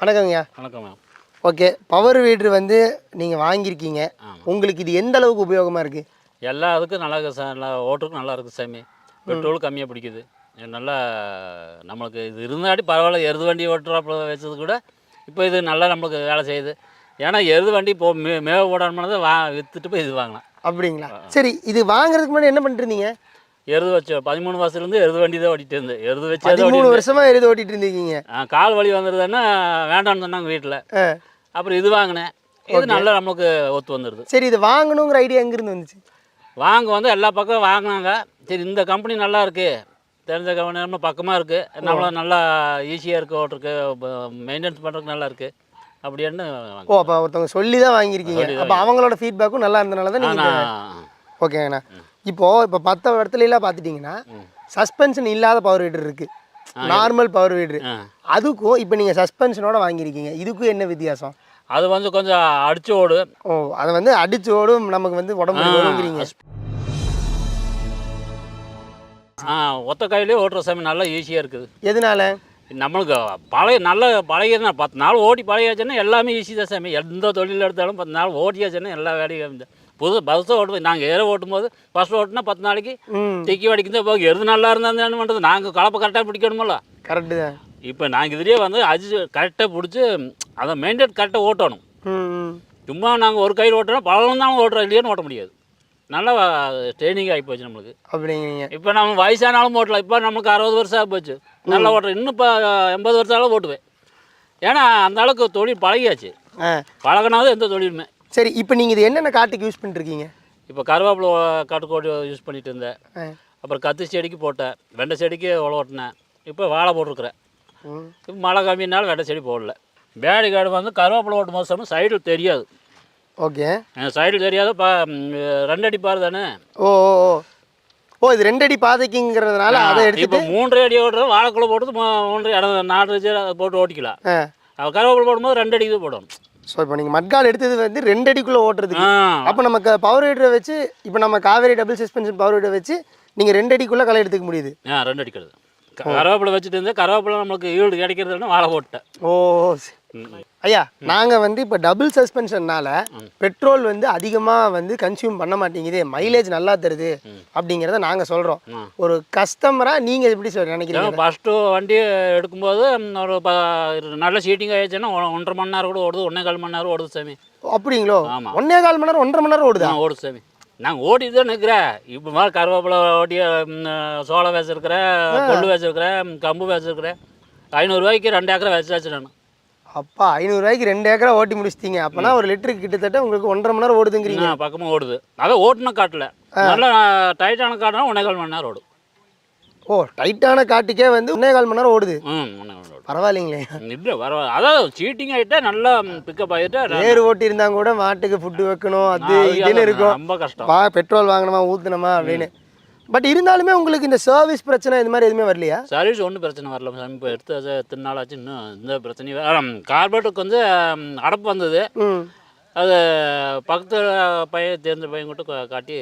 வணக்கங்கய்யா. வணக்கம். Okay, power வீடர் வந்து நீங்கள் வாங்கியிருக்கீங்க. உங்களுக்கு இது எந்த அளவுக்கு உபயோகமாக இருக்குது? எல்லா இதுக்கும் நல்லா இருக்குது சார். எல்லா ஓட்டுக்கும் நல்லா இருக்குது சாமி. பெட்ரோல் கம்மியாக பிடிக்குது. நல்லா நம்மளுக்கு இது இருந்தாட்டி பரவாயில்ல. எருது வண்டி ஓட்டுறாப்புல வச்சது கூட இப்போ இது நல்லா நம்மளுக்கு வேலை செய்யுது. ஏன்னா எருது வண்டி இப்போ மேவ போடாமல் விற்றுட்டு போய் இது வாங்கலாம். அப்படிங்களா? சரி, இது வாங்குறதுக்கு முன்னாடி என்ன பண்ணிட்டு இருந்தீங்க? எருது வச்சு 13 வருஷத்துலேருந்து எருது வண்டி தான் ஓட்டிகிட்டு இருந்தேன். எருது வச்சு 13 வருஷமாக எருது ஓட்டிகிட்டு இருந்தீங்க? கால் வலி வந்துடுதுன்னா வேண்டாம்னு சொன்னாங்க வீட்டில். அப்புறம் இது வாங்கினேன். இது நல்லா நம்மளுக்கு ஒத்து வந்துடுது. சரி, இது வாங்கணுங்கிற ஐடியா எங்கேருந்து வந்துச்சு? வாங்க வந்து எல்லா பக்கம் வாங்கினாங்க. சரி, இந்த கம்பெனி நல்லா இருக்குது, தெரிஞ்ச கம்பெனி நம்ம பக்கமாக இருக்குது, நம்மள நல்லா ஈஸியாக இருக்குது, ஓட்டுருக்கு, மெயின்டெனன்ஸ் பண்ணுறதுக்கு நல்லா இருக்குது அப்படின்னு. ஓ, அப்போ ஒருத்தவங்க சொல்லி தான் வாங்கியிருக்கீங்க. அப்போ அவங்களோட ஃபீட்பேக்கும் நல்லா இருந்தனால தான் நீங்கள். ஓகேங்கண்ணா. இப்போ மற்ற இடத்துலலாம் பார்த்துட்டிங்கன்னா சஸ்பென்ஷன் இல்லாத பவர் வீடர் இருக்குது, நார்மல் பவர் வீடர். அதுக்கும் இப்போ நீங்கள் சஸ்பென்ஷனோட வாங்கியிருக்கீங்க, இதுக்கும் என்ன வித்தியாசம்? அது வந்து கொஞ்சம் அடிச்சு ஓடு. ஓ, அதை வந்து அடிச்சு ஓடும், நமக்கு வந்து உடம்பு வருங்கிறீங்க. ஒத்த கையிலே ஓட்டுற சாமி நல்லா ஈஸியாக இருக்குது. எதனால? நம்மளுக்கு நல்ல பழகினா 10 நாள் ஓட்டி பழகியாச்சுன்னா எல்லாமே ஈஸி தான் சாமி. எந்த தொழில் எடுத்தாலும் 10 நாள் ஓட்டியாச்சுன்னா எல்லா வேலையும் பஸ்ஸை ஓட்டுவோம். நாங்கள் ஏற ஓட்டும்போது ஃபஸ்ட்டு ஓட்டுனா 10 நாளைக்கு திக்கி வடிக்குதான் போக. எது நல்லா இருந்தால் என்ன பண்ணுறது, நாங்கள் கலப்பை கரெக்டாக பிடிக்கணுமில்ல. கரெக்டு தான். இப்போ நாங்கள் இதுலேயே வந்து கரெக்டாக பிடிச்சி அதை மெயின்டைன் கரெக்டாக ஓட்டணும். சும்மா நாங்கள் ஒரு கையில் ஓட்டுறோம், பழம் தான் ஓட்டுறோம், இல்லையான்னு ஓட்ட முடியாது. நல்லா ட்ரைனிங் ஆகி போச்சு நம்மளுக்கு. அப்படிங்கிறீங்க? இப்போ நம்ம வயசானாலும் ஓட்டலாம். இப்போ நம்மளுக்கு 60 வருஷம் ஆகி போச்சு, நல்லா ஓட்டுறோம். இன்னும் இப்போ 80 வருஷம் ஓட்டுவேன். ஏன்னா அந்த அளவுக்கு தொழில் பழகியாச்சு. பழகினாதான் எந்த தொழிலுமே. சரி, இப்போ நீங்கள் இது என்னென்ன காட்டுக்கு யூஸ் பண்ணிருக்கீங்க? இப்போ கருவேப்பிலை காட்டுக்கோடி யூஸ் பண்ணிட்டு இருந்தேன். அப்புறம் கத்தி செடிக்கு போட்டேன், வெண்டை செடிக்கு உழவு ஓட்டினேன். இப்போ வாழை போட்டிருக்கிறேன். இப்போ மழை கம்மினாலும் வெண்டை செடி போடல. பேடி காடு வந்து கருவேப்பிலை ஓட்டும் போது சொன்னால் சைடில் தெரியாது. ஓகே, சைடில் தெரியாது. 2 அடி பாரு தானே. ஓ ஓ ஓ, இது 2 அடி பாதைக்குங்கிறதுனால அதை எடுத்து இப்போ 3 அடி ஓட்டுறது. வாழைக்குள்ள போட்டு 4 அடி போட்டு ஓட்டிக்கலாம். கருவேப்பிலை போடும்போது 2 அடி இது போடணும். ஸோ இப்போ நீங்கள் மட்கால் எடுத்தது வந்து 2 அடிக்குள்ளே ஓட்டுறதுக்கு. அப்போ நமக்கு பவர் வீடரை வச்சு, இப்போ நம்ம காவேரி டபுள் சஸ்பென்ஷன் பவர் வீடரை வச்சு நீங்கள் 2 அடிக்குள்ளே களை எடுத்துக்க முடியுது. 2 அடி கழுது. கருவேப்பிலை வச்சுட்டு இருந்தேன். கருவேப்பிலை நம்மளுக்கு ஈடு கிடைக்கிறதுனா வாழை போட்டேன். ஓ ஐயா, நாங்கள் வந்து இப்போ டபுள் சஸ்பென்ஷன்னால பெட்ரோல் வந்து அதிகமாக வந்து கன்சியூம் பண்ண மாட்டேங்குது, மைலேஜ் நல்லா தருது அப்படிங்கிறத நாங்கள் சொல்கிறோம். ஒரு கஸ்டமராக நீங்கள் எப்படி நினைக்கிறீங்க? ஃபஸ்ட்டு வண்டி எடுக்கும்போது ஒரு நல்ல சீட்டிங் ஆயிடுச்சுன்னா 1.5 மணி நேரம் கூட ஓடுது, 1.25 மணி நேரம் ஓடுது சாமி. அப்படிங்களோ? ஆமாம், 1.25 மணி நேரம் 1.5 மணி நேரம் ஓடுது. ஓடுது சாமி. நாங்கள் ஓட்டிட்டு தான் நிற்கிறேன். இப்போ மாதிரி கருவேப்பிலை ஓட்டி சோளம் வச்சுருக்கிறேன், கொள்ளு வச்சுருக்கிறேன், கம்பு வச்சுருக்கிறேன். 500 ரூபாய்க்கு 2 ஏக்கரை வச்சாச்சு நான். அப்பா, 500 ரூபாய்க்கு 2 ஏக்கரா ஓட்டி முடிச்சிட்டீங்க. அப்போனா ஒரு லிட்டருக்கு கிட்டத்தட்ட உங்களுக்கு 1.5 மணி நேரம் ஓடுதுங்கிறீங்க. பக்கமாக ஓடுது. அதான் ஓட்டுன காட்டில் நல்லா டைட்டான காட்டுனா 1.25 மணி நேரம் ஓடும். ஓ, டைட்டான காட்டுக்கே வந்து 1.25 மணி நேரம் ஓடுது. பரவாயில்லைங்களே. இல்லை பரவாயில்ல. அதாவது சீட்டிங் ஆகிட்டா நல்லா பிக்கப் ஆகிட்டா. ஏறு ஓட்டி இருந்தாங்க கூட மாட்டுக்கு ஃபுட்டு வைக்கணும், அது இதுன்னு இருக்கும். ரொம்ப கஷ்டம். பெட்ரோல் வாங்கணுமா, ஊற்றணுமா அப்படின்னு. பட் இருந்தாலுமே உங்களுக்கு இந்த சர்வீஸ் பிரச்சனை இது மாதிரி எதுவுமே வரலையா? சர்வீஸ் ஒன்றும் பிரச்சனை வரல சாமி. இப்போ எடுத்து எத்தனை நாள் ஆச்சு, இன்னும் இந்த பிரச்சனையும். கார்பரேட்டுக்கு வந்து அடப்பு வந்தது. அது பக்கத்து பையன் தெரிஞ்ச பையன் கூட காட்டி.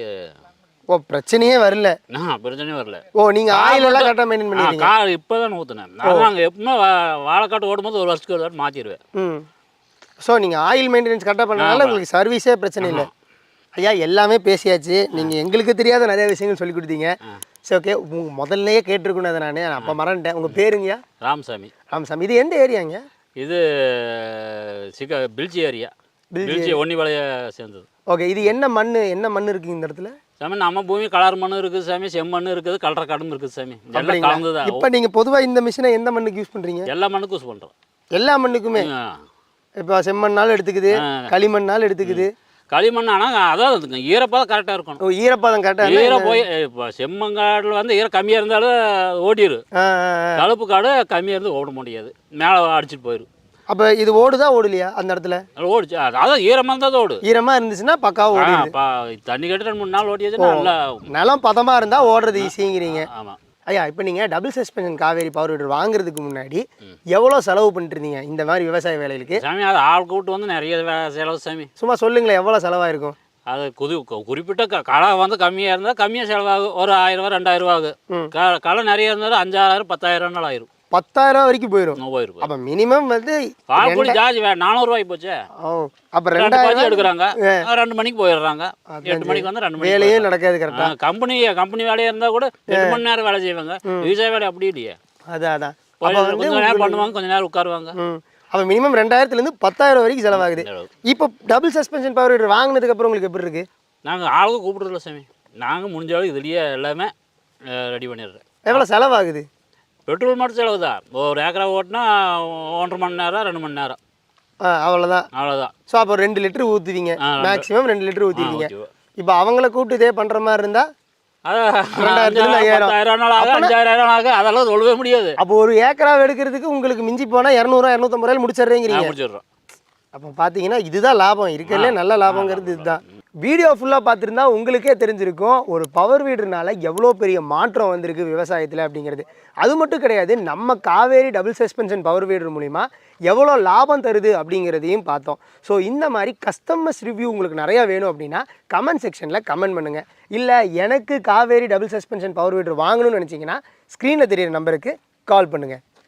ஓ, பிரச்சனையே வரல? பிரச்சனையே வரல. ஓ, நீங்கள் ஆயில் எல்லாம் கரெக்டாக மெயின்டைன் பண்ணுவீங்க? கார் இப்போ தான் ஊற்றுனேன். நாங்கள் எப்பவுமே வாழைக்காட்டு ஓடும்போது 1 வருஷத்துக்கு ஒரு வாட்டி மாற்றிடுவேன். ஸோ நீங்கள் ஆயில் மெயின்டெனன்ஸ் கரெக்டாக பண்ணனால உங்களுக்கு சர்வீஸே பிரச்சனை இல்லை. ஐயா, எல்லாமே பேசியாச்சு. நீங்கள் எங்களுக்கு தெரியாத நிறைய விஷயங்கள் சொல்லி கொடுத்தீங்க. சரி, ஓகே. முதல்லையே கேட்டிருக்கணும் அதை. நான் அப்போ மறந்துட்டேன். உங்கள் பேருங்கய்யா? ராமசாமி. ராமசாமி. இது எந்த ஏரியாங்க? இது பில்ச்சி ஏரியா. பில்ச்சி ஒன்னிவளைய சேர்ந்தது. ஓகே, இது என்ன மண் இருக்குது இந்த இடத்துல? சாமி, நம்ம பூமி கலர் மண் இருக்குது சாமி, செம்மண் இருக்குது, கலர் காடும் இருக்குது சாமி. எல்லாம் கலந்துதான். இப்போ நீங்கள் பொதுவாக இந்த மிஷினை எந்த மண்ணுக்கு யூஸ் பண்ணுறீங்க? எல்லா மண்ணுக்கும் யூஸ் பண்ணுறோம். எல்லா மண்ணுக்குமே? இப்போ செம்மண்ணாலும் எடுத்துக்குது, களிமண்ணாலும் எடுத்துக்குது. களிமண் ஆனால் அதாவது ஈரப்பதம் கரெக்டாக இருக்கணும். ஓ, ஈரப்பதம் கரெக்டாக. ஈரம் போய் இப்போ செம்மங்காடில் வந்து ஈரம் கம்மியாக இருந்தாலும் ஓடிடும். கலப்பு காடு கம்மியாக இருந்து ஓட முடியாது, மேலே அடிச்சுட்டு போயிடும். அப்போ இது ஓடுதா ஓடலையா அந்த இடத்துல? ஓடிச்சு. அதான் ஈரமாக இருந்தால் தான் ஓடு. ஈரமாக இருந்துச்சுன்னா பக்காவாக ஓடும். தண்ணி கட்டி 2-3 நாள் ஓடியாச்சுன்னா நல்லா நிலம் பதமாக இருந்தால் ஓடுறது ஈஸிங்கிறீங்க. ஆமாம் ஐயா. இப்போ நீங்கள் டபுள் சஸ்பென்ஷன் காவேரி பவர் வீடர் வாங்குறதுக்கு முன்னாடி எவ்வளோ செலவு பண்ணிட்டு இருந்தீங்க இந்த மாதிரி விவசாய வேலைகளுக்கு? சாமி, அது ஆள் கூட்டு வந்து நிறைய செலவு சாமி. சும்மா சொல்லுங்களேன், எவ்வளோ செலவாயிருக்கும்? அது குறிப்பிட்ட களை வந்து கம்மியாக இருந்தால் கம்மியாக செலவாகும். ஒரு 1000 ரூபா 2000 ரூபா ஆகும். களை நிறைய இருந்தாலும் 5000 10,000 நாள் ஆயிரும். 10,000 வரைக்கும் போயிடும். போயிருக்கும். அப்போ மினிமம் வந்து கால் கூலி ஜார்ஜ் 400 போச்சு. அப்போ 2 பாதி 2,000 எடுக்கிறாங்க, 2 மணிக்கு போயிடுறாங்க, 8 மணிக்கு வந்து 2 மணிக்கு வேலையே நடக்காது கரெக்டாக. கம்பெனி வேலையாக இருந்தால் கூட 8 மணி நேரம் வேலை செய்வாங்க. விவசாய வேலை அப்படி இல்லையே. அதான் கொஞ்சம் நேரம் பண்ணுவாங்க, கொஞ்சம் நேரம் உட்காருவாங்க. அப்போ மினிமம் 2,000லேருந்து 10,000 வரைக்கும் செலவாகுது. இப்போ டபுள் சஸ்பென்ஷன் பவர் வீடர் வாங்கினதுக்கப்புறம் உங்களுக்கு எப்படி இருக்குது? நாங்கள் ஆளுக்கு கூப்பிடுறதில்ல சாமி. நாங்கள் முடிஞ்ச அளவுக்கு இதுலேயே எல்லாமே ரெடி பண்ணிடுறேன். எவ்வளோ செலவாகுது? பெட்ரோல் மட்டும் செலவு தான். ஒரு ஏக்கரா ஓட்டினா 1.5 மணி நேரம் 2 மணி நேரம், அவ்வளோதான். ஸோ அப்போ 2 லிட்டர் ஊற்றுவீங்க, மேக்ஸிமம் 2 லிட்டர் ஊற்றிடுவீங்க. இப்போ அவங்கள கூப்பிட்டு இதே பண்ணுற மாதிரி இருந்தால் 5,000 ஆகும். அதெல்லாம் சொல்லவே முடியாது. அப்போ ஒரு ஏக்கரா எடுக்கிறதுக்கு உங்களுக்கு மிஞ்சி போனால் 200-250 முடிச்சிடுறீங்கிறீங்க. முடிச்சிடுறோம். அப்போ பார்த்தீங்கன்னா இதுதான் லாபம், இருக்கிறதுலே நல்ல லாபங்கிறது இதுதான். வீடியோ ஃபுல்லாக பார்த்துருந்தா உங்களுக்கே தெரிஞ்சிருக்கும் ஒரு பவர் வீடர்னால எவ்வளோ பெரிய மாற்றம் வந்திருக்கு விவசாயத்தில் அப்படிங்கிறது. அது மட்டும் கிடையாது, நம்ம காவேரி டபுள் சஸ்பென்ஷன் பவர் வீடர் மூலிமா எவ்வளோ லாபம் தருது அப்படிங்கிறதையும் பார்த்தோம். ஸோ இந்த மாதிரி கஸ்டமர்ஸ் ரிவ்யூ உங்களுக்கு நிறையா வேணும் அப்படின்னா கமெண்ட் செக்ஷனில் கமெண்ட் பண்ணுங்கள். இல்லை எனக்கு காவேரி டபுள் சஸ்பென்ஷன் பவர் வீடர் வாங்கணும்னு நினச்சிங்கன்னா ஸ்க்ரீனில் தெரியிற நம்பருக்கு கால் பண்ணுங்கள்.